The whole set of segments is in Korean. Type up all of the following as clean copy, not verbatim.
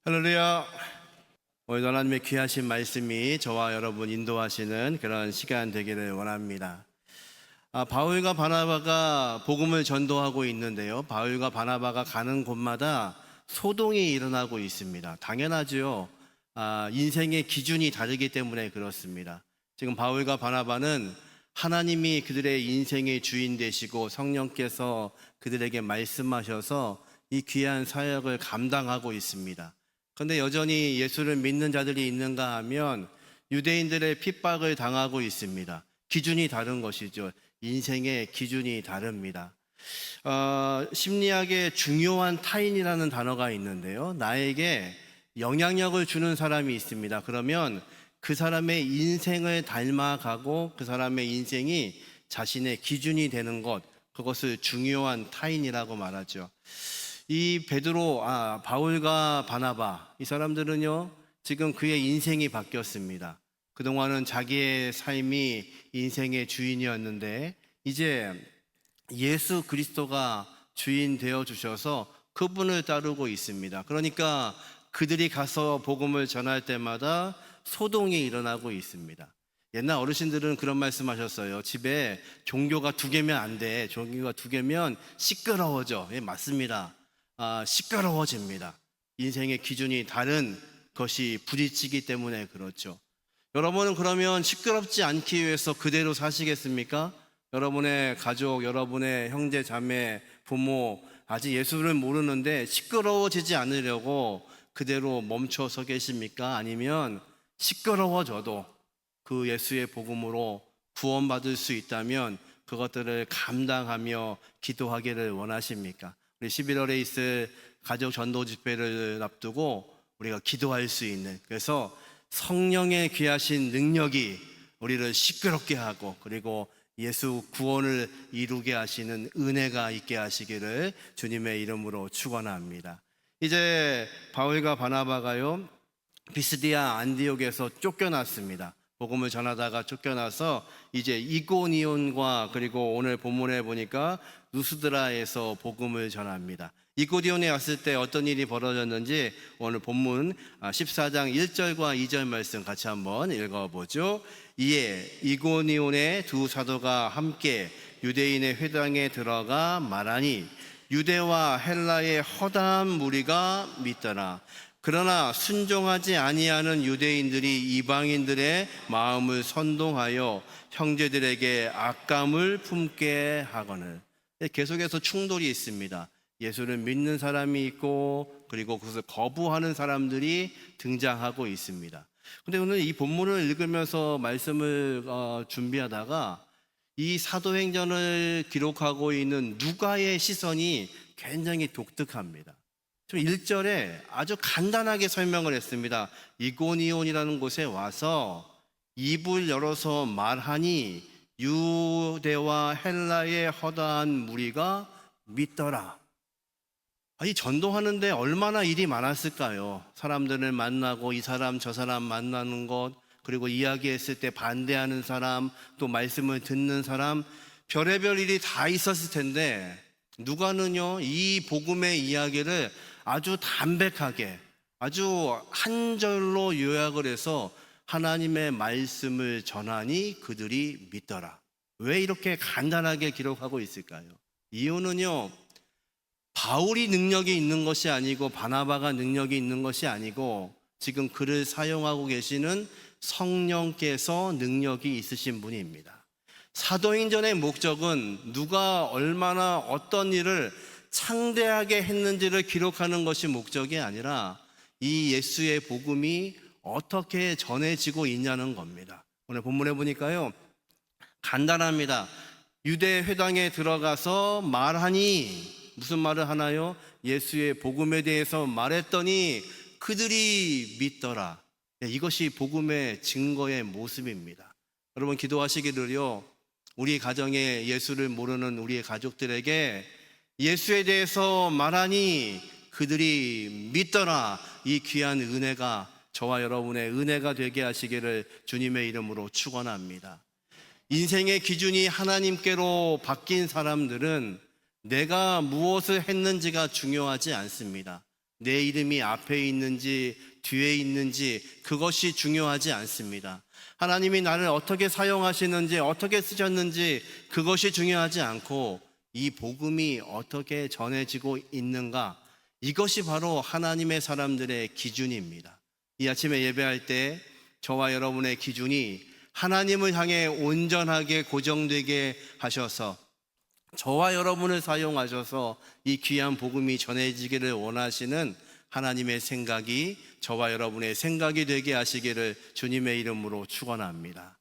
할렐루야. 오늘도 하나님의 귀하신 말씀이 저와 여러분 인도하시는 그런 시간 되기를 원합니다. 바울과 바나바가 복음을 전도하고 있는데요, 바울과 바나바가 가는 곳마다 소동이 일어나고 있습니다. 당연하죠. 인생의 기준이 다르기 때문에 그렇습니다. 지금 바울과 바나바는 하나님이 그들의 인생의 주인 되시고 성령께서 그들에게 말씀하셔서 이 귀한 사역을 감당하고 있습니다. 그런데 여전히 예수를 믿는 자들이 있는가 하면 유대인들의 핍박을 당하고 있습니다. 기준이 다른 것이죠. 인생의 기준이 다릅니다. 심리학의 중요한 타인이라는 단어가 있는데요, 나에게 영향력을 주는 사람이 있습니다. 그러면 그 사람의 인생을 닮아가고 그 사람의 인생이 자신의 기준이 되는 것, 그것을 중요한 타인이라고 말하죠. 이 베드로, 바울과 바나바, 이 사람들은요, 지금 그의 인생이 바뀌었습니다. 그동안은 자기의 삶이 인생의 주인이었는데 이제 예수 그리스도가 주인 되어 주셔서 그분을 따르고 있습니다. 그러니까 그들이 가서 복음을 전할 때마다 소동이 일어나고 있습니다. 옛날 어르신들은 그런 말씀하셨어요. 집에 종교가 두 개면 안 돼. 종교가 두 개면 시끄러워져. 예, 맞습니다. 시끄러워집니다. 인생의 기준이 다른 것이 부딪히기 때문에 그렇죠. 여러분은 그러면 시끄럽지 않기 위해서 그대로 사시겠습니까? 여러분의 가족, 여러분의 형제, 자매, 부모 아직 예수를 모르는데 시끄러워지지 않으려고 그대로 멈춰 서 계십니까? 아니면 시끄러워져도 그 예수의 복음으로 구원받을 수 있다면 그것들을 감당하며 기도하기를 원하십니까? 우리 11월에 있을 가족 전도 집회를 앞두고 우리가 기도할 수 있는, 그래서 성령의 귀하신 능력이 우리를 시끄럽게 하고 그리고 예수 구원을 이루게 하시는 은혜가 있게 하시기를 주님의 이름으로 축원합니다. 이제 바울과 바나바가요, 비스디아 안디옥에서 쫓겨났습니다. 복음을 전하다가 쫓겨나서 이제 이고니온과 그리고 오늘 본문에 보니까 누스드라에서 복음을 전합니다. 이고니온에 왔을 때 어떤 일이 벌어졌는지 오늘 본문 14장 1절과 2절 말씀 같이 한번 읽어보죠. 이에 이고니온의 두 사도가 함께 유대인의 회당에 들어가 말하니 유대와 헬라의 허다한 무리가 믿더라. 그러나 순종하지 아니하는 유대인들이 이방인들의 마음을 선동하여 형제들에게 악감을 품게 하거늘. 계속해서 충돌이 있습니다. 예수를 믿는 사람이 있고 그리고 그것을 거부하는 사람들이 등장하고 있습니다. 근데 오늘 이 본문을 읽으면서 말씀을 준비하다가 이 사도행전을 기록하고 있는 누가의 시선이 굉장히 독특합니다. 1절에 아주 간단하게 설명을 했습니다. 이고니온이라는 곳에 와서 입을 열어서 말하니 유대와 헬라의 허다한 무리가 믿더라. 이 전도하는데 얼마나 일이 많았을까요? 사람들을 만나고 이 사람 저 사람 만나는 것, 그리고 이야기했을 때 반대하는 사람, 또 말씀을 듣는 사람, 별의별 일이 다 있었을 텐데 누가는요, 이 복음의 이야기를 아주 담백하게, 아주 한 절로 요약을 해서 하나님의 말씀을 전하니 그들이 믿더라. 왜 이렇게 간단하게 기록하고 있을까요? 이유는요, 바울이 능력이 있는 것이 아니고 바나바가 능력이 있는 것이 아니고 지금 그를 사용하고 계시는 성령께서 능력이 있으신 분입니다. 사도행전의 목적은 누가 얼마나 어떤 일을 창대하게 했는지를 기록하는 것이 목적이 아니라 이 예수의 복음이 어떻게 전해지고 있냐는 겁니다. 오늘 본문에 보니까요, 간단합니다. 유대 회당에 들어가서 말하니, 무슨 말을 하나요? 예수의 복음에 대해서 말했더니 그들이 믿더라. 이것이 복음의 증거의 모습입니다. 여러분 기도하시기를요, 우리 가정에 예수를 모르는 우리의 가족들에게 예수에 대해서 말하니 그들이 믿더라. 이 귀한 은혜가 저와 여러분의 은혜가 되게 하시기를 주님의 이름으로 축원합니다. 인생의 기준이 하나님께로 바뀐 사람들은 내가 무엇을 했는지가 중요하지 않습니다. 내 이름이 앞에 있는지 뒤에 있는지 그것이 중요하지 않습니다. 하나님이 나를 어떻게 사용하시는지 어떻게 쓰셨는지 그것이 중요하지 않고 이 복음이 어떻게 전해지고 있는가, 이것이 바로 하나님의 사람들의 기준입니다. 이 아침에 예배할 때 저와 여러분의 기준이 하나님을 향해 온전하게 고정되게 하셔서 저와 여러분을 사용하셔서 이 귀한 복음이 전해지기를 원하시는 하나님의 생각이 저와 여러분의 생각이 되게 하시기를 주님의 이름으로 축원합니다.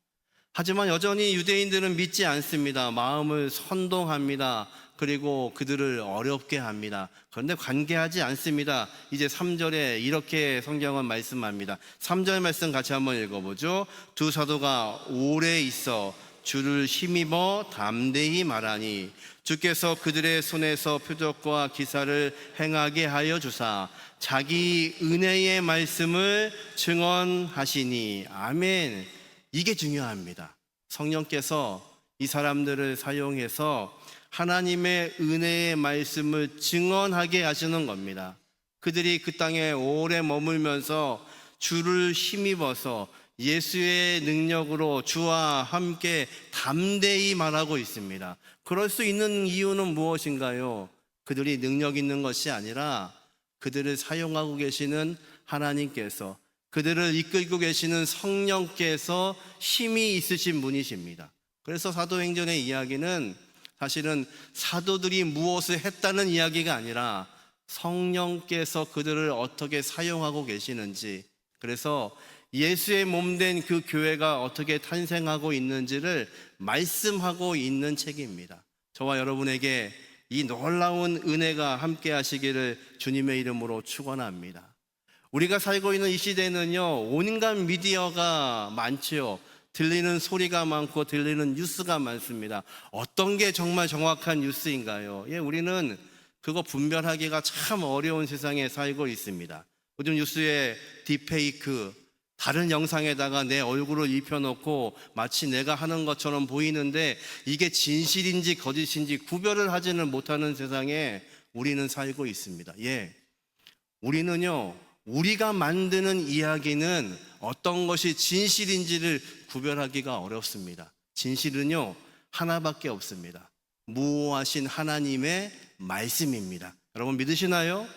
하지만 여전히 유대인들은 믿지 않습니다. 마음을 선동합니다. 그리고 그들을 어렵게 합니다. 그런데 관계하지 않습니다. 이제 3절에 이렇게 성경은 말씀합니다. 3절 말씀 같이 한번 읽어보죠. 두 사도가 오래 있어 주를 힘입어 담대히 말하니 주께서 그들의 손에서 표적과 기사를 행하게 하여 주사 자기 은혜의 말씀을 증언하시니. 아멘. 이게 중요합니다. 성령께서 이 사람들을 사용해서 하나님의 은혜의 말씀을 증언하게 하시는 겁니다. 그들이 그 땅에 오래 머물면서 주를 힘입어서 예수의 능력으로 주와 함께 담대히 말하고 있습니다. 그럴 수 있는 이유는 무엇인가요? 그들이 능력 있는 것이 아니라 그들을 사용하고 계시는 하나님께서, 그들을 이끌고 계시는 성령께서 힘이 있으신 분이십니다. 그래서 사도행전의 이야기는 사실은 사도들이 무엇을 했다는 이야기가 아니라 성령께서 그들을 어떻게 사용하고 계시는지, 그래서 예수의 몸된 그 교회가 어떻게 탄생하고 있는지를 말씀하고 있는 책입니다. 저와 여러분에게 이 놀라운 은혜가 함께 하시기를 주님의 이름으로 축원합니다. 우리가 살고 있는 이 시대는요, 온갖 미디어가 많지요. 들리는 소리가 많고 들리는 뉴스가 많습니다. 어떤 게 정말 정확한 뉴스인가요? 우리는 그거 분별하기가 참 어려운 세상에 살고 있습니다. 요즘 뉴스에 딥페이크, 다른 영상에다가 내 얼굴을 입혀놓고 마치 내가 하는 것처럼 보이는데 이게 진실인지 거짓인지 구별을 하지는 못하는 세상에 우리는 살고 있습니다. 우리는요, 우리가 만드는 이야기는 어떤 것이 진실인지를 구별하기가 어렵습니다. 진실은요, 하나밖에 없습니다. 무오하신 하나님의 말씀입니다. 여러분 믿으시나요?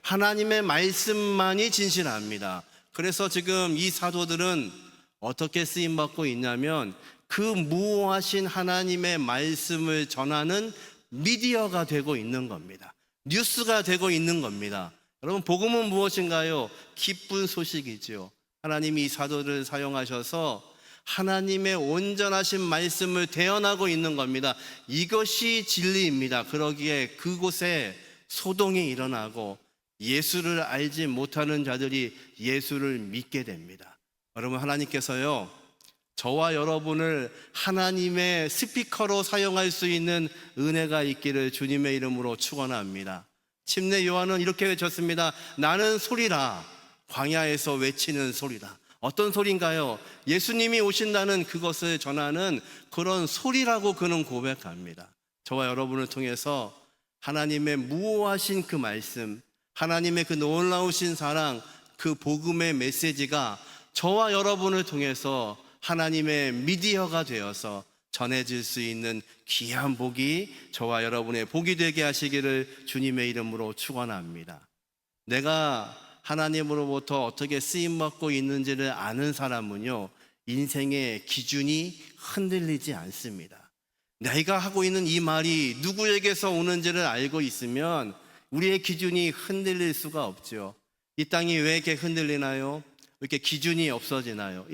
하나님의 말씀만이 진실합니다. 그래서 지금 이 사도들은 어떻게 쓰임받고 있냐면 그 무오하신 하나님의 말씀을 전하는 미디어가 되고 있는 겁니다. 뉴스가 되고 있는 겁니다. 여러분, 복음은 무엇인가요? 기쁜 소식이죠. 하나님이 이 사도를 사용하셔서 하나님의 온전하신 말씀을 대언하고 있는 겁니다. 이것이 진리입니다. 그러기에 그곳에 소동이 일어나고 예수를 알지 못하는 자들이 예수를 믿게 됩니다. 여러분, 하나님께서요, 저와 여러분을 하나님의 스피커로 사용할 수 있는 은혜가 있기를 주님의 이름으로 축원합니다. 침례 요한은 이렇게 외쳤습니다. 나는 소리라, 광야에서 외치는 소리라. 어떤 소리인가요? 예수님이 오신다는 그것을 전하는 그런 소리라고 그는 고백합니다. 저와 여러분을 통해서 하나님의 무오하신 그 말씀, 하나님의 그 놀라우신 사랑, 그 복음의 메시지가 저와 여러분을 통해서 하나님의 미디어가 되어서 전해질 수 있는 귀한 복이 저와 여러분의 복이 되게 하시기를 주님의 이름으로 축원합니다. 내가 하나님으로부터 어떻게 쓰임받고 있는지를 아는 사람은요, 인생의 기준이 흔들리지 않습니다. 내가 하고 있는 이 말이 누구에게서 오는지를 알고 있으면 우리의 기준이 흔들릴 수가 없죠. 이 땅이 왜 이렇게 흔들리나요? 왜 이렇게 기준이 없어지나요?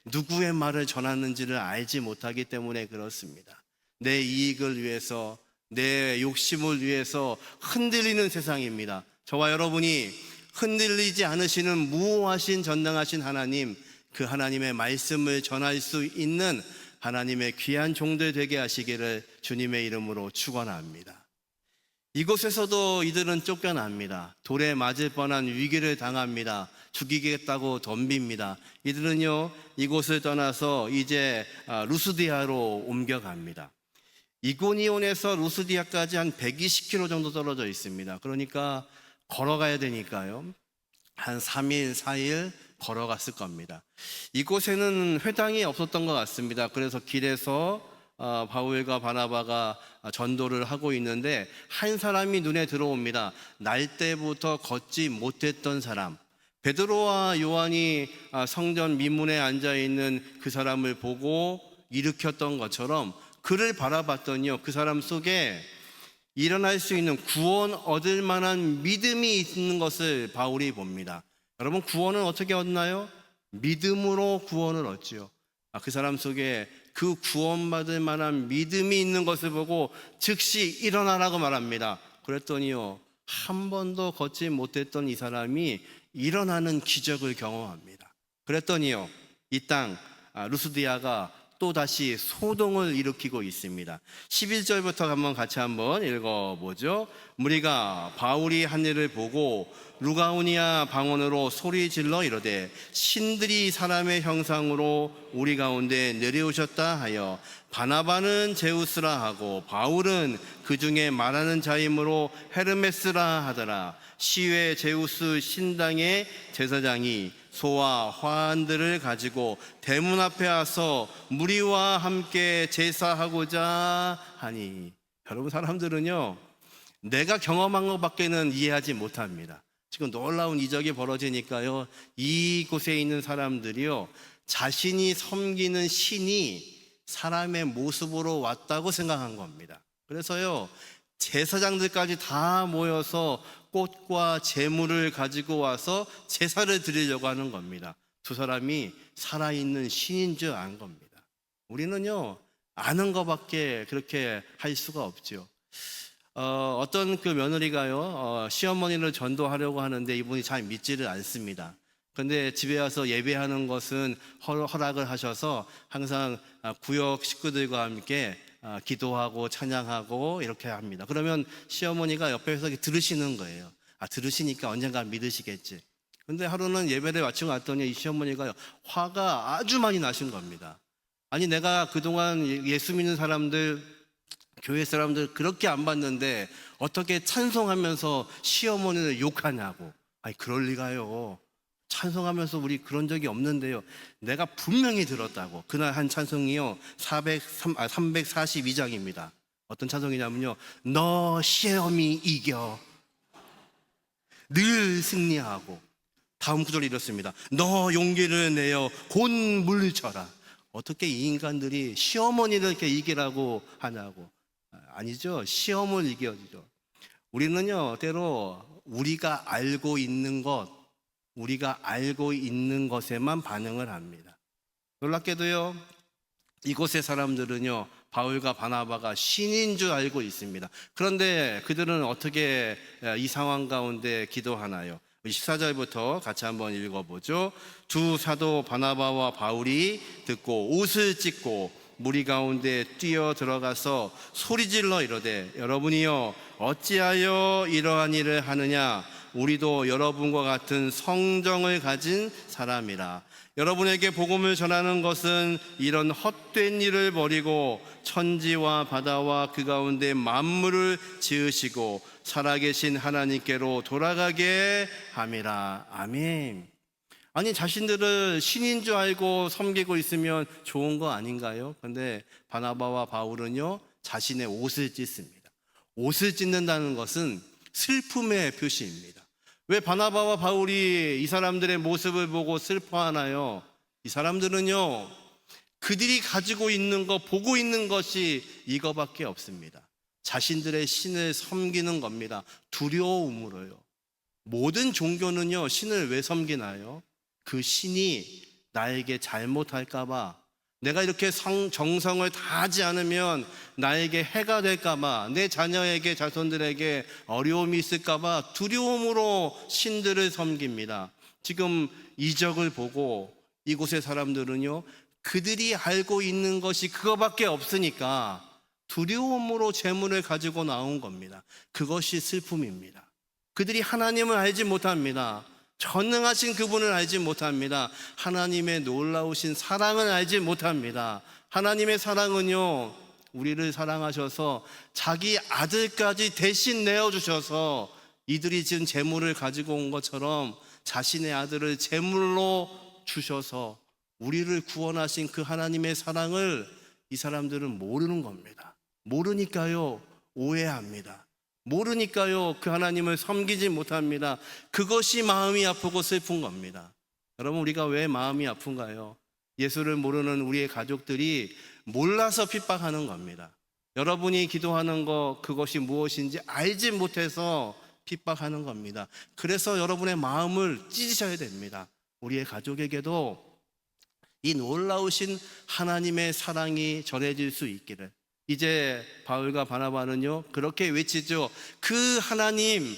누구의 말을 전하는지를 알지 못하기 때문에 그렇습니다. 내 이익을 위해서, 내 욕심을 위해서 흔들리는 세상입니다. 저와 여러분이 흔들리지 않으시는 무오하신 전능하신 하나님, 그 하나님의 말씀을 전할 수 있는 하나님의 귀한 종들 되게 하시기를 주님의 이름으로 축원합니다. 이곳에서도 이들은 쫓겨납니다. 돌에 맞을 뻔한 위기를 당합니다. 죽이겠다고 덤빕니다. 이들은요, 이곳을 떠나서 이제 루스디아로 옮겨갑니다. 이고니온에서 루스디아까지 한 120km 정도 떨어져 있습니다. 그러니까 걸어가야 되니까요. 한 3일, 4일 걸어갔을 겁니다. 이곳에는 회당이 없었던 것 같습니다. 그래서 길에서 바울과 바나바가 전도를 하고 있는데 한 사람이 눈에 들어옵니다. 날 때부터 걷지 못했던 사람. 베드로와 요한이 성전 미문에 앉아 있는 그 사람을 보고 일으켰던 것처럼 그를 바라봤더니요, 그 사람 속에 일어날 수 있는 구원 얻을 만한 믿음이 있는 것을 바울이 봅니다. 여러분, 구원은 어떻게 얻나요? 믿음으로 구원을 얻지요. 그 사람 속에 그 구원받을 만한 믿음이 있는 것을 보고 즉시 일어나라고 말합니다. 그랬더니요, 한 번도 걷지 못했던 이 사람이 일어나는 기적을 경험합니다. 그랬더니요, 이 땅 루스디아가 또다시 소동을 일으키고 있습니다. 11절부터 같이 한번 읽어보죠. 무리가 바울이 한 일을 보고 루가오니아 방언으로 소리 질러 이르되 신들이 사람의 형상으로 우리 가운데 내려오셨다 하여 바나바는 제우스라 하고 바울은 그 중에 말하는 자이므로 헤르메스라 하더라. 시외 제우스 신당의 제사장이 소와 화환들을 가지고 대문 앞에 와서 무리와 함께 제사하고자 하니. 여러분, 사람들은요, 내가 경험한 것밖에는 이해하지 못합니다. 지금 놀라운 이적이 벌어지니까요, 이곳에 있는 사람들이요, 자신이 섬기는 신이 사람의 모습으로 왔다고 생각한 겁니다. 그래서요, 제사장들까지 다 모여서 꽃과 제물을 가지고 와서 제사를 드리려고 하는 겁니다. 두 사람이 살아있는 신인 줄 안 겁니다. 우리는요, 아는 것밖에 그렇게 할 수가 없죠. 어떤 그 며느리가요, 시어머니를 전도하려고 하는데 이분이 잘 믿지를 않습니다. 그런데 집에 와서 예배하는 것은 허락을 하셔서 항상 구역 식구들과 함께 기도하고 찬양하고 이렇게 합니다. 그러면 시어머니가 옆에서 들으시는 거예요. 들으시니까 언젠가 믿으시겠지. 근데 하루는 예배를 마치고 왔더니 이 시어머니가 화가 아주 많이 나신 겁니다. 아니, 내가 그동안 예수 믿는 사람들, 교회 사람들 그렇게 안 봤는데 어떻게 찬송하면서 시어머니를 욕하냐고. 아니, 그럴 리가요. 찬송하면서 우리 그런 적이 없는데요. 내가 분명히 들었다고. 그날 한 찬송이요, 342장입니다. 어떤 찬송이냐면요, 너 시험이 이겨 늘 승리하고, 다음 구절이 이렇습니다. 너 용기를 내어 곧 물리쳐라. 어떻게 이 인간들이 시어머니를 이렇게 이기라고 하냐고. 아니죠. 시험을 이겨주죠. 우리는요, 때로 우리가 알고 있는 것에만 반응을 합니다. 놀랍게도요, 이곳의 사람들은요, 바울과 바나바가 신인 줄 알고 있습니다. 그런데 그들은 어떻게 이 상황 가운데 기도하나요? 14절부터 같이 한번 읽어보죠. 두 사도 바나바와 바울이 듣고 옷을 찢고 무리 가운데 뛰어 들어가서 소리질러 이르되 여러분이여 어찌하여 이러한 일을 하느냐? 우리도 여러분과 같은 성정을 가진 사람이라. 여러분에게 복음을 전하는 것은 이런 헛된 일을 버리고 천지와 바다와 그 가운데 만물을 지으시고 살아계신 하나님께로 돌아가게 함이라. 아멘. 아니, 자신들을 신인 줄 알고 섬기고 있으면 좋은 거 아닌가요? 그런데 바나바와 바울은요, 자신의 옷을 찢습니다. 옷을 찢는다는 것은 슬픔의 표시입니다. 왜 바나바와 바울이 이 사람들의 모습을 보고 슬퍼하나요? 이 사람들은요, 그들이 가지고 있는 것, 보고 있는 것이 이거밖에 없습니다. 자신들의 신을 섬기는 겁니다. 두려움으로요. 모든 종교는요, 신을 왜 섬기나요? 그 신이 나에게 잘못할까봐, 내가 이렇게 정성을 다하지 않으면 나에게 해가 될까봐, 내 자녀에게, 자손들에게 어려움이 있을까봐 두려움으로 신들을 섬깁니다. 지금 이적을 보고 이곳의 사람들은요, 그들이 알고 있는 것이 그거밖에 없으니까 두려움으로 재물을 가지고 나온 겁니다. 그것이 슬픔입니다. 그들이 하나님을 알지 못합니다. 전능하신 그분을 알지 못합니다. 하나님의 놀라우신 사랑을 알지 못합니다. 하나님의 사랑은요, 우리를 사랑하셔서 자기 아들까지 대신 내어주셔서 이들이 지은 재물을 가지고 온 것처럼 자신의 아들을 재물로 주셔서 우리를 구원하신 그 하나님의 사랑을 이 사람들은 모르는 겁니다. 모르니까요, 오해합니다. 모르니까요, 그 하나님을 섬기지 못합니다. 그것이 마음이 아프고 슬픈 겁니다. 여러분, 우리가 왜 마음이 아픈가요? 예수를 모르는 우리의 가족들이 몰라서 핍박하는 겁니다. 여러분이 기도하는 것, 그것이 무엇인지 알지 못해서 핍박하는 겁니다. 그래서 여러분의 마음을 찢으셔야 됩니다. 우리의 가족에게도 이 놀라우신 하나님의 사랑이 전해질 수 있기를. 이제 바울과 바나바는요, 그렇게 외치죠. 그 하나님,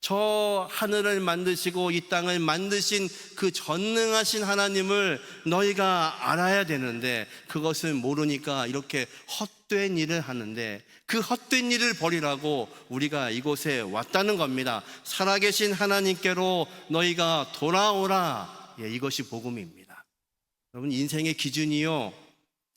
저 하늘을 만드시고 이 땅을 만드신 그 전능하신 하나님을 너희가 알아야 되는데 그것을 모르니까 이렇게 헛된 일을 하는데, 그 헛된 일을 버리라고 우리가 이곳에 왔다는 겁니다. 살아계신 하나님께로 너희가 돌아오라. 이것이 복음입니다. 여러분, 인생의 기준이요,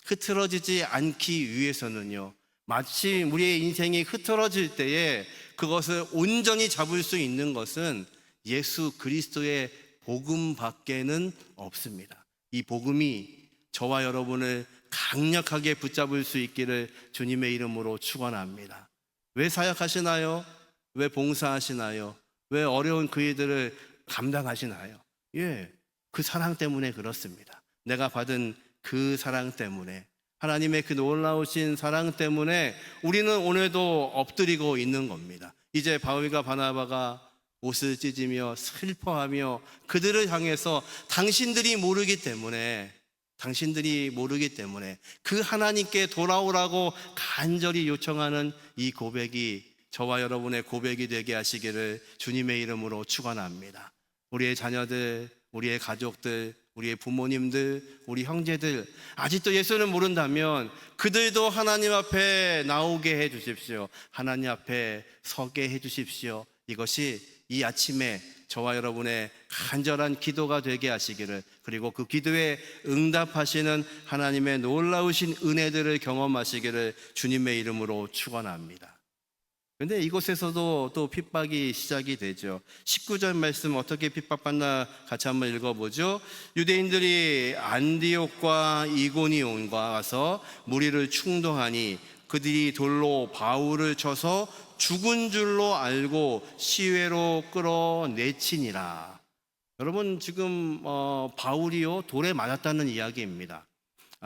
흐트러지지 않기 위해서는요, 마치 우리의 인생이 흐트러질 때에 그것을 온전히 잡을 수 있는 것은 예수 그리스도의 복음밖에는 없습니다. 이 복음이 저와 여러분을 강력하게 붙잡을 수 있기를 주님의 이름으로 축원합니다. 왜 사역하시나요? 왜 봉사하시나요? 왜 어려운 그 일들을 감당하시나요? 그 사랑 때문에 그렇습니다. 내가 받은 그 사랑 때문에, 하나님의 그 놀라우신 사랑 때문에 우리는 오늘도 엎드리고 있는 겁니다. 이제 바울과 바나바가 옷을 찢으며 슬퍼하며 그들을 향해서 당신들이 모르기 때문에 그 하나님께 돌아오라고 간절히 요청하는 이 고백이 저와 여러분의 고백이 되게 하시기를 주님의 이름으로 축원합니다. 우리의 자녀들, 우리의 가족들, 우리의 부모님들, 우리 형제들, 아직도 예수를 모른다면 그들도 하나님 앞에 나오게 해 주십시오. 하나님 앞에 서게 해 주십시오. 이것이 이 아침에 저와 여러분의 간절한 기도가 되게 하시기를, 그리고 그 기도에 응답하시는 하나님의 놀라우신 은혜들을 경험하시기를 주님의 이름으로 축원합니다. 근데 이곳에서도 또 핍박이 시작이 되죠. 19절 말씀 어떻게 핍박받나 같이 한번 읽어보죠. 유대인들이 안디옥과 이고니온과 와서 무리를 충동하니 그들이 돌로 바울을 쳐서 죽은 줄로 알고 시외로 끌어내치니라. 여러분, 지금 바울이요, 돌에 맞았다는 이야기입니다.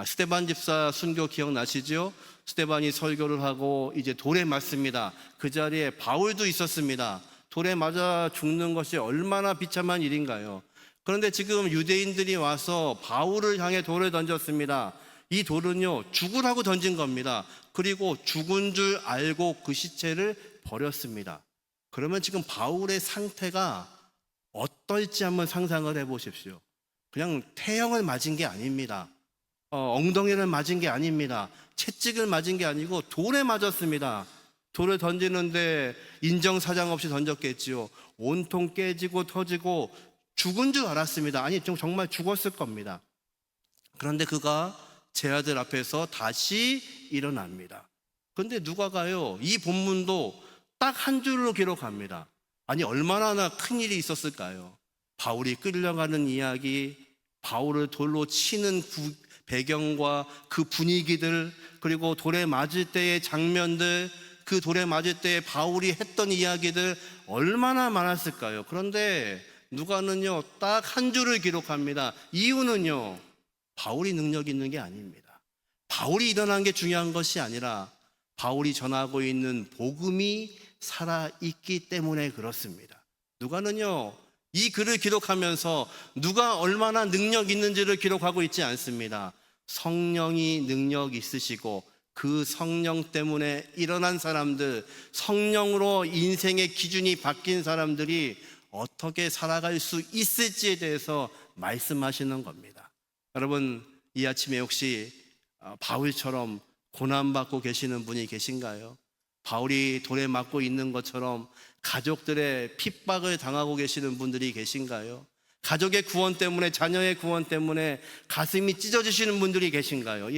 스데반 집사 순교 기억나시죠? 스데반이 설교를 하고 이제 돌에 맞습니다. 그 자리에 바울도 있었습니다. 돌에 맞아 죽는 것이 얼마나 비참한 일인가요? 그런데 지금 유대인들이 와서 바울을 향해 돌을 던졌습니다. 이 돌은요, 죽으라고 던진 겁니다. 그리고 죽은 줄 알고 그 시체를 버렸습니다. 그러면 지금 바울의 상태가 어떨지 한번 상상을 해보십시오. 그냥 태형을 맞은 게 아닙니다. 엉덩이를 맞은 게 아닙니다. 채찍을 맞은 게 아니고 돌에 맞았습니다. 돌을 던지는데 인정사정 없이 던졌겠지요. 온통 깨지고 터지고 죽은 줄 알았습니다. 아니, 정말 죽었을 겁니다. 그런데 그가 제 아들 앞에서 다시 일어납니다. 그런데 누가가요, 이 본문도 딱 한 줄로 기록합니다. 아니, 얼마나 큰 일이 있었을까요? 바울이 끌려가는 이야기, 바울을 돌로 치는 배경과 그 분위기들, 그리고 돌에 맞을 때의 장면들, 그 돌에 맞을 때 바울이 했던 이야기들 얼마나 많았을까요? 그런데 누가는요, 딱 한 줄을 기록합니다. 이유는요, 바울이 능력 있는 게 아닙니다. 바울이 일어난 게 중요한 것이 아니라 바울이 전하고 있는 복음이 살아있기 때문에 그렇습니다. 누가는요, 이 글을 기록하면서 누가 얼마나 능력 있는지를 기록하고 있지 않습니다. 성령이 능력 있으시고 그 성령 때문에 일어난 사람들, 성령으로 인생의 기준이 바뀐 사람들이 어떻게 살아갈 수 있을지에 대해서 말씀하시는 겁니다. 여러분, 이 아침에 혹시 바울처럼 고난받고 계시는 분이 계신가요? 바울이 돌에 맞고 있는 것처럼 가족들의 핍박을 당하고 계시는 분들이 계신가요? 가족의 구원 때문에, 자녀의 구원 때문에 가슴이 찢어지시는 분들이 계신가요?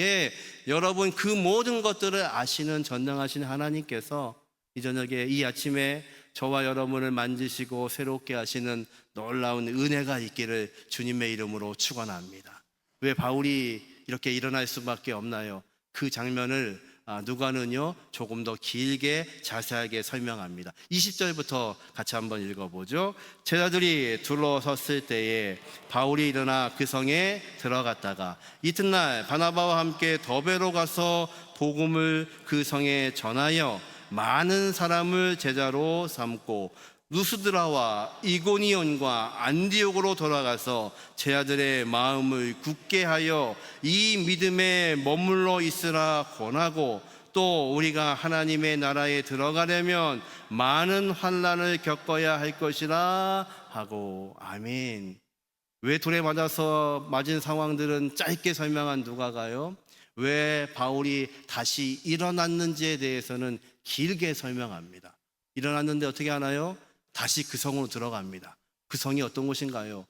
여러분, 그 모든 것들을 아시는 전능하신 하나님께서 이 저녁에, 이 아침에 저와 여러분을 만지시고 새롭게 하시는 놀라운 은혜가 있기를 주님의 이름으로 축원합니다. 왜 바울이 이렇게 일어날 수밖에 없나요? 그 장면을 누가는요 조금 더 길게 자세하게 설명합니다. 20절부터 같이 한번 읽어보죠. 제자들이 둘러섰을 때에 바울이 일어나 그 성에 들어갔다가 이튿날 바나바와 함께 더베로 가서 복음을 그 성에 전하여 많은 사람을 제자로 삼고 루스드라와 이고니온과 안디옥으로 돌아가서 제자들의 마음을 굳게 하여 이 믿음에 머물러 있으라 권하고 또 우리가 하나님의 나라에 들어가려면 많은 환난을 겪어야 할 것이라 하고. 아멘. 왜 돌에 맞아서 맞은 상황들은 짧게 설명한 누가가요? 왜 바울이 다시 일어났는지에 대해서는 길게 설명합니다. 일어났는데 어떻게 하나요? 다시 그 성으로 들어갑니다. 그 성이 어떤 곳인가요?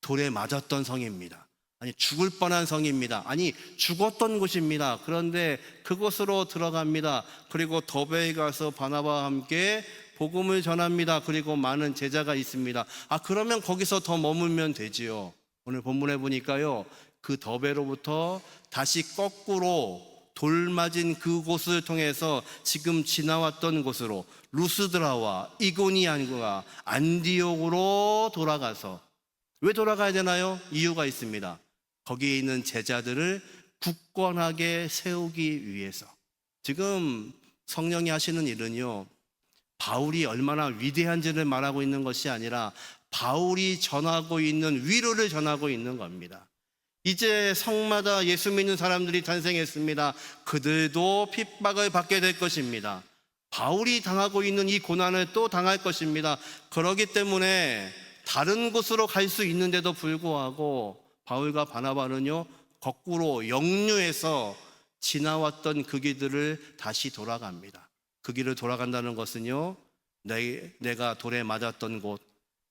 돌에 맞았던 성입니다. 아니 죽을 뻔한 성입니다. 아니 죽었던 곳입니다. 그런데 그곳으로 들어갑니다. 그리고 더베에 가서 바나바와 함께 복음을 전합니다. 그리고 많은 제자가 있습니다. 그러면 거기서 더 머물면 되지요. 오늘 본문에 보니까요 그 더베로부터 다시 거꾸로 돌 맞은 그곳을 통해서 지금 지나왔던 곳으로 루스드라와 이고니안과 안디옥으로 돌아가서, 왜 돌아가야 되나요? 이유가 있습니다. 거기에 있는 제자들을 굳건하게 세우기 위해서. 지금 성령이 하시는 일은요 바울이 얼마나 위대한지를 말하고 있는 것이 아니라 바울이 전하고 있는 위로를 전하고 있는 겁니다. 이제 성마다 예수 믿는 사람들이 탄생했습니다. 그들도 핍박을 받게 될 것입니다. 바울이 당하고 있는 이 고난을 또 당할 것입니다. 그렇기 때문에 다른 곳으로 갈 수 있는데도 불구하고 바울과 바나바는요 거꾸로 역류해서 지나왔던 그 길들을 다시 돌아갑니다. 그 길을 돌아간다는 것은요 내가 돌에 맞았던 곳,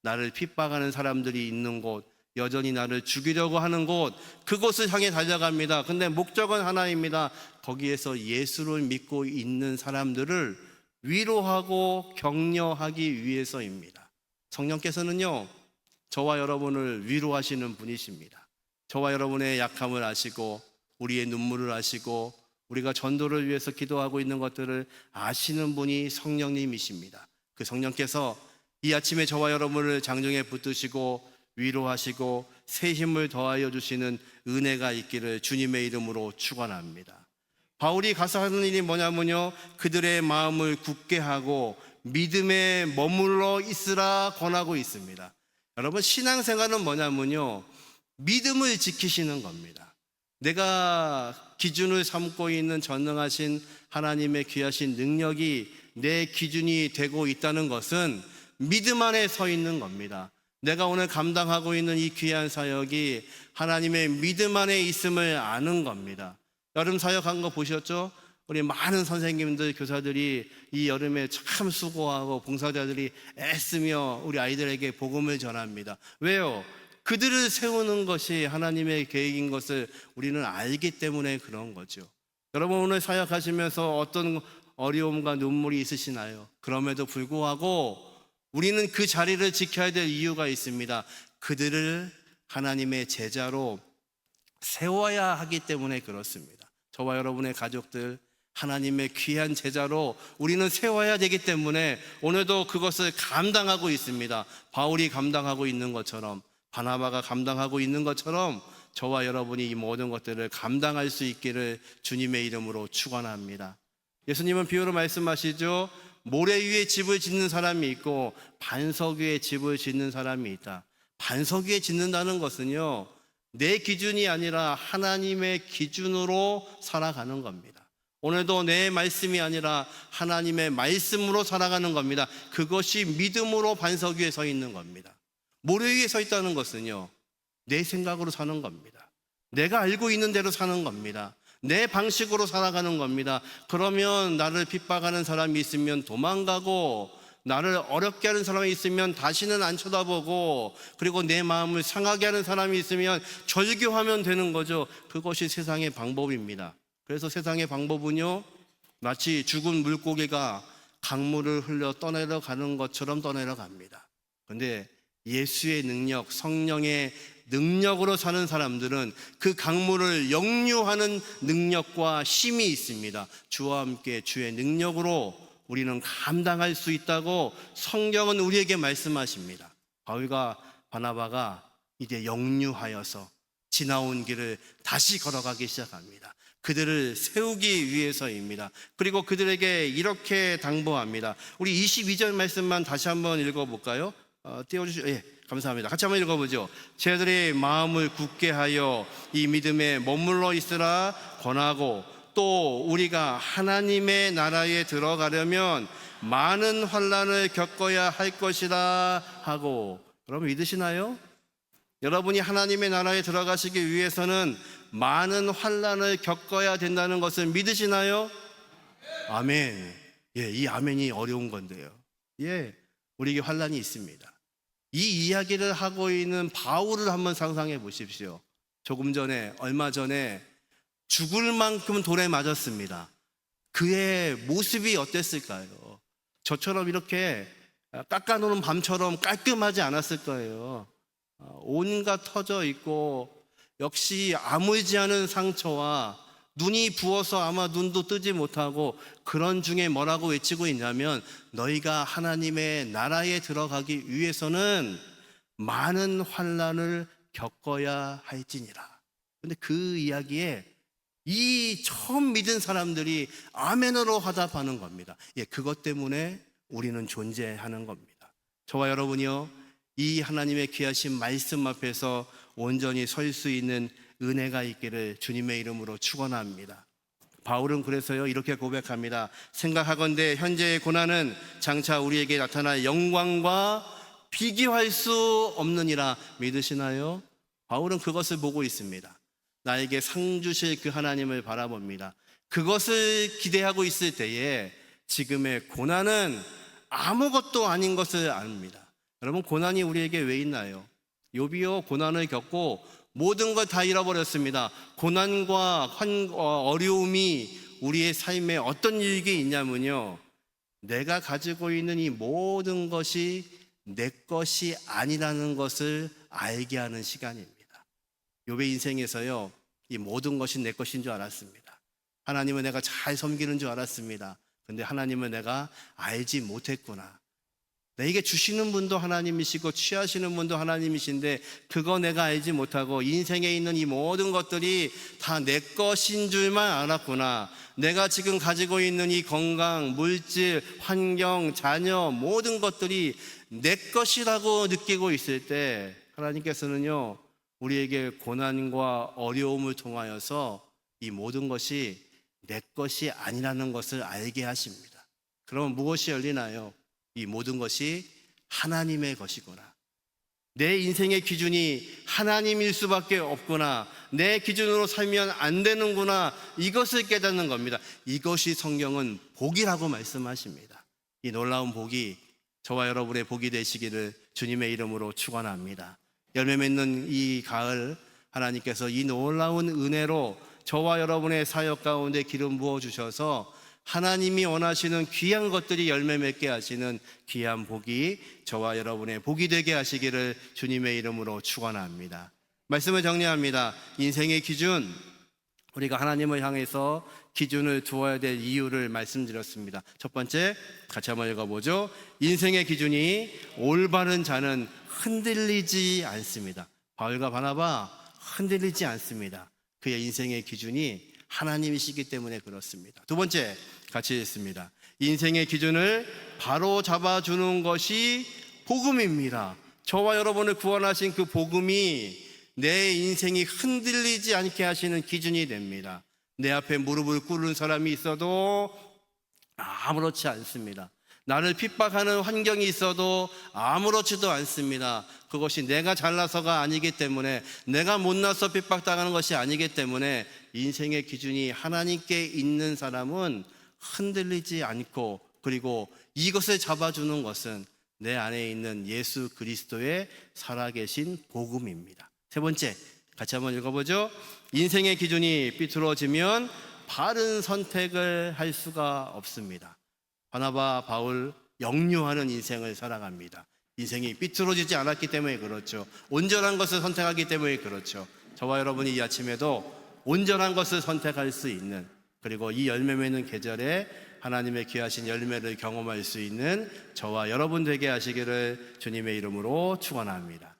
나를 핍박하는 사람들이 있는 곳, 여전히 나를 죽이려고 하는 곳, 그곳을 향해 달려갑니다. 근데 목적은 하나입니다. 거기에서 예수를 믿고 있는 사람들을 위로하고 격려하기 위해서입니다. 성령께서는요 저와 여러분을 위로하시는 분이십니다. 저와 여러분의 약함을 아시고 우리의 눈물을 아시고 우리가 전도를 위해서 기도하고 있는 것들을 아시는 분이 성령님이십니다. 그 성령께서 이 아침에 저와 여러분을 장정에 붙드시고 위로하시고 새 힘을 더하여 주시는 은혜가 있기를 주님의 이름으로 축원합니다. 바울이 가서 하는 일이 뭐냐면요 그들의 마음을 굳게 하고 믿음에 머물러 있으라 권하고 있습니다. 여러분 신앙생활은 뭐냐면요 믿음을 지키시는 겁니다. 내가 기준을 삼고 있는 전능하신 하나님의 귀하신 능력이 내 기준이 되고 있다는 것은 믿음 안에 서 있는 겁니다. 내가 오늘 감당하고 있는 이 귀한 사역이 하나님의 믿음 안에 있음을 아는 겁니다. 여름 사역한 거 보셨죠? 우리 많은 선생님들, 교사들이 이 여름에 참 수고하고 봉사자들이 애쓰며 우리 아이들에게 복음을 전합니다. 왜요? 그들을 세우는 것이 하나님의 계획인 것을 우리는 알기 때문에 그런 거죠. 여러분 오늘 사역하시면서 어떤 어려움과 눈물이 있으시나요? 그럼에도 불구하고 우리는 그 자리를 지켜야 될 이유가 있습니다. 그들을 하나님의 제자로 세워야 하기 때문에 그렇습니다. 저와 여러분의 가족들 하나님의 귀한 제자로 우리는 세워야 되기 때문에 오늘도 그것을 감당하고 있습니다. 바울이 감당하고 있는 것처럼, 바나바가 감당하고 있는 것처럼 저와 여러분이 이 모든 것들을 감당할 수 있기를 주님의 이름으로 축원합니다. 예수님은 비유로 말씀하시죠. 모래 위에 집을 짓는 사람이 있고 반석 위에 집을 짓는 사람이 있다. 반석 위에 짓는다는 것은요 내 기준이 아니라 하나님의 기준으로 살아가는 겁니다. 오늘도 내 말씀이 아니라 하나님의 말씀으로 살아가는 겁니다. 그것이 믿음으로 반석 위에 서 있는 겁니다. 모래 위에 서 있다는 것은요 내 생각으로 사는 겁니다. 내가 알고 있는 대로 사는 겁니다. 내 방식으로 살아가는 겁니다. 그러면 나를 핍박하는 사람이 있으면 도망가고 나를 어렵게 하는 사람이 있으면 다시는 안 쳐다보고 그리고 내 마음을 상하게 하는 사람이 있으면 절교하면 되는 거죠. 그것이 세상의 방법입니다. 그래서 세상의 방법은요 마치 죽은 물고기가 강물을 흘려 떠내려 가는 것처럼 떠내려 갑니다. 그런데 예수의 능력, 성령의 능력으로 사는 사람들은 그 강물을 역류하는 능력과 힘이 있습니다. 주와 함께 주의 능력으로 우리는 감당할 수 있다고 성경은 우리에게 말씀하십니다. 바울과 바나바가 이제 역류하여서 지나온 길을 다시 걸어가기 시작합니다. 그들을 세우기 위해서입니다. 그리고 그들에게 이렇게 당부합니다. 우리 22절 말씀만 다시 한번 읽어볼까요? 띄워주시죠. 예, 감사합니다. 같이 한번 읽어보죠. 저희들의 마음을 굳게 하여 이 믿음에 머물러 있으라 권하고, 또 우리가 하나님의 나라에 들어가려면 많은 환난을 겪어야 할 것이라 하고. 여러분 믿으시나요? 여러분이 하나님의 나라에 들어가시기 위해서는 많은 환난을 겪어야 된다는 것을 믿으시나요? 아멘. 예, 이 아멘이 어려운 건데요. 예, 우리에게 환난이 있습니다. 이 이야기를 하고 있는 바울을 한번 상상해 보십시오. 얼마 전에 죽을 만큼 돌에 맞았습니다. 그의 모습이 어땠을까요? 저처럼 이렇게 깎아놓은 밤처럼 깔끔하지 않았을 거예요. 온갖 터져 있고, 역시 아물지 않은 상처와 눈이 부어서 아마 눈도 뜨지 못하고, 그런 중에 뭐라고 외치고 있냐면, 너희가 하나님의 나라에 들어가기 위해서는 많은 환난을 겪어야 할지니라. 근데 그 이야기에 이 처음 믿은 사람들이 아멘으로 화답하는 겁니다. 예, 그것 때문에 우리는 존재하는 겁니다. 저와 여러분이요, 이 하나님의 귀하신 말씀 앞에서 온전히 설 수 있는 은혜가 있기를 주님의 이름으로 축원합니다. 바울은 그래서요 이렇게 고백합니다. 생각하건대 현재의 고난은 장차 우리에게 나타날 영광과 비교할 수 없느니라. 믿으시나요? 바울은 그것을 보고 있습니다. 나에게 상 주실 그 하나님을 바라봅니다. 그것을 기대하고 있을 때에 지금의 고난은 아무것도 아닌 것을 압니다. 여러분, 고난이 우리에게 왜 있나요? 욥이요, 고난을 겪고 모든 걸 다 잃어버렸습니다. 고난과 어려움이 우리의 삶에 어떤 일이 있냐면요, 내가 가지고 있는 이 모든 것이 내 것이 아니라는 것을 알게 하는 시간입니다. 욥의 인생에서요, 이 모든 것이 내 것인 줄 알았습니다. 하나님을 내가 잘 섬기는 줄 알았습니다. 근데 하나님을 내가 알지 못했구나. 내게 주시는 분도 하나님이시고 취하시는 분도 하나님이신데 그거 내가 알지 못하고 인생에 있는 이 모든 것들이 다 내 것인 줄만 알았구나. 내가 지금 가지고 있는 이 건강, 물질, 환경, 자녀, 모든 것들이 내 것이라고 느끼고 있을 때 하나님께서는요, 우리에게 고난과 어려움을 통하여서 이 모든 것이 내 것이 아니라는 것을 알게 하십니다. 그러면 무엇이 열리나요? 이 모든 것이 하나님의 것이구나. 내 인생의 기준이 하나님일 수밖에 없구나. 내 기준으로 살면 안 되는구나. 이것을 깨닫는 겁니다. 이것이 성경은 복이라고 말씀하십니다. 이 놀라운 복이 저와 여러분의 복이 되시기를 주님의 이름으로 축원합니다. 열매 맺는 이 가을, 하나님께서 이 놀라운 은혜로 저와 여러분의 사역 가운데 기름 부어 주셔서 하나님이 원하시는 귀한 것들이 열매 맺게 하시는 귀한 복이 저와 여러분의 복이 되게 하시기를 주님의 이름으로 축원합니다. 말씀을 정리합니다. 인생의 기준, 우리가 하나님을 향해서 기준을 두어야 될 이유를 말씀드렸습니다. 첫 번째, 같이 한번 읽어보죠. 인생의 기준이 올바른 자는 흔들리지 않습니다. 바울과 바나바 흔들리지 않습니다. 그의 인생의 기준이 하나님이시기 때문에 그렇습니다. 두 번째, 같이 읽습니다. 인생의 기준을 바로 잡아주는 것이 복음입니다. 저와 여러분을 구원하신 그 복음이 내 인생이 흔들리지 않게 하시는 기준이 됩니다. 내 앞에 무릎을 꿇는 사람이 있어도 아무렇지 않습니다. 나를 핍박하는 환경이 있어도 아무렇지도 않습니다. 그것이 내가 잘나서가 아니기 때문에, 내가 못나서 핍박당하는 것이 아니기 때문에 인생의 기준이 하나님께 있는 사람은 흔들리지 않고, 그리고 이것을 잡아주는 것은 내 안에 있는 예수 그리스도의 살아계신 복음입니다. 세 번째, 같이 한번 읽어보죠. 인생의 기준이 삐뚤어지면 바른 선택을 할 수가 없습니다. 바나바, 바울 역류하는 인생을 살아갑니다. 인생이 삐뚤어지지 않았기 때문에 그렇죠. 온전한 것을 선택하기 때문에 그렇죠. 저와 여러분이 이 아침에도 온전한 것을 선택할 수 있는, 그리고 이 열매 맺는 계절에 하나님의 귀하신 열매를 경험할 수 있는 저와 여러분 되게 하시기를 주님의 이름으로 축원합니다.